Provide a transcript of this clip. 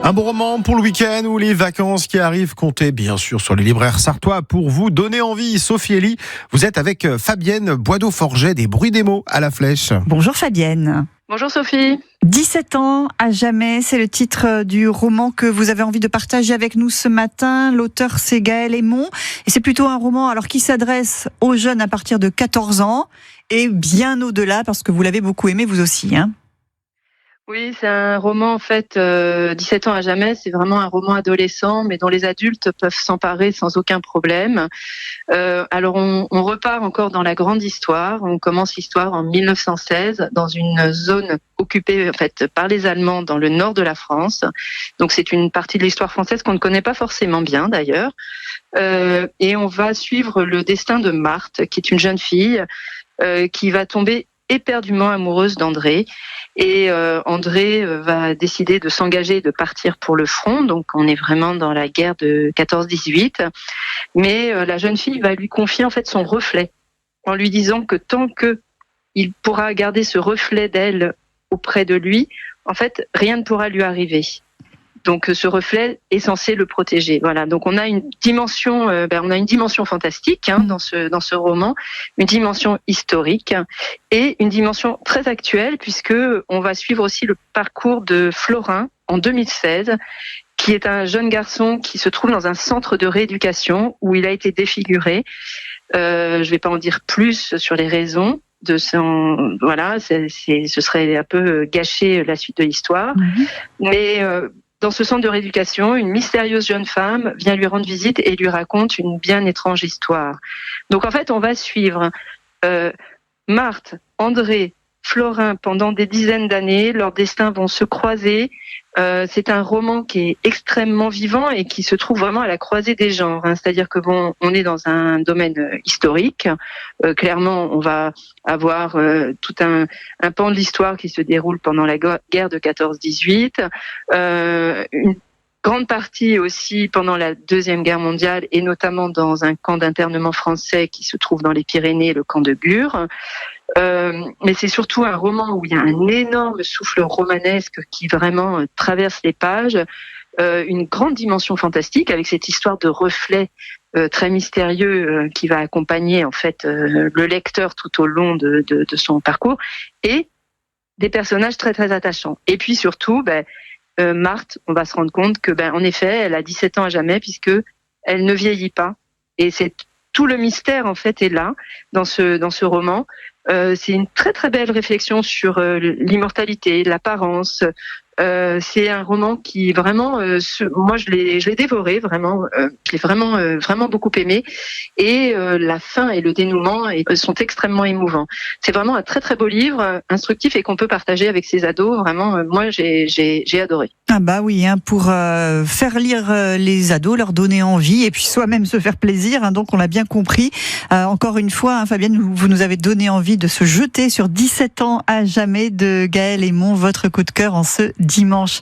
Un bon roman pour le week-end ou les vacances qui arrivent. Comptez bien sûr sur les libraires sartois pour vous donner envie. Sophie Elie, vous êtes avec Fabienne Boideau-Forget des Bruits des mots à la Flèche. Bonjour Fabienne. Bonjour Sophie. 17 ans à jamais, c'est le titre du roman que vous avez envie de partager avec nous ce matin. L'auteur, c'est Gaël Aymon. Et c'est plutôt un roman qui s'adresse aux jeunes à partir de 14 ans et bien au-delà, parce que vous l'avez beaucoup aimé vous aussi. Oui, c'est un roman 17 ans à jamais, c'est vraiment un roman adolescent, mais dont les adultes peuvent s'emparer sans aucun problème. Alors on repart encore dans la grande histoire. On commence l'histoire en 1916 dans une zone occupée par les Allemands dans le nord de la France. Donc c'est une partie de l'histoire française qu'on ne connaît pas forcément bien d'ailleurs. Et on va suivre le destin de Marthe, qui est une jeune fille qui va tomber éperdument amoureuse d'André. Et André va décider de s'engager, de partir pour le front. Donc on est vraiment dans la guerre de 14-18. Mais la jeune fille va lui confier en fait son reflet, en lui disant que tant que il pourra garder ce reflet d'elle auprès de lui, en fait rien ne pourra lui arriver. Donc ce reflet est censé le protéger. Voilà. Donc on a une dimension, fantastique dans ce roman, une dimension historique et une dimension très actuelle, puisque on va suivre aussi le parcours de Florin en 2016, qui est un jeune garçon qui se trouve dans un centre de rééducation où il a été défiguré. Je vais pas en dire plus sur les raisons de son. Voilà, ce serait un peu gâcher la suite de l'histoire, mais dans ce centre de rééducation, une mystérieuse jeune femme vient lui rendre visite et lui raconte une bien étrange histoire. Donc en fait, on va suivre Marthe, André, Florin pendant des dizaines d'années. Leurs destins vont se croiser. C'est un roman qui est extrêmement vivant et qui se trouve vraiment à la croisée des genres. C'est-à-dire que on est dans un domaine historique. Clairement, on va avoir tout un pan de l'histoire qui se déroule pendant la guerre de 14-18. Une grande partie aussi pendant la Deuxième Guerre mondiale et notamment dans un camp d'internement français qui se trouve dans les Pyrénées, le camp de Bure. Mais c'est surtout un roman où il y a un énorme souffle romanesque qui vraiment traverse les pages, une grande dimension fantastique avec cette histoire de reflet très mystérieux qui va accompagner en fait le lecteur tout au long de son parcours, et des personnages très très attachants. Et puis surtout, Marthe, on va se rendre compte que en effet, elle a 17 ans à jamais puisque elle ne vieillit pas, et c'est tout le mystère en fait est là dans ce roman. C'est une très très belle réflexion sur l'immortalité, l'apparence. C'est un roman qui vraiment, moi je l'ai dévoré vraiment, j'ai vraiment beaucoup aimé, et la fin et le dénouement sont extrêmement émouvants. C'est vraiment un très très beau livre, instructif et qu'on peut partager avec ses ados. Vraiment, moi j'ai adoré. Ah bah oui, pour faire lire les ados, leur donner envie et puis soi-même se faire plaisir. Donc on l'a bien compris. Encore une fois, Fabienne, vous nous avez donné envie de se jeter sur 17 ans à jamais de Gaël Aymon, votre coup de cœur en ce dimanche.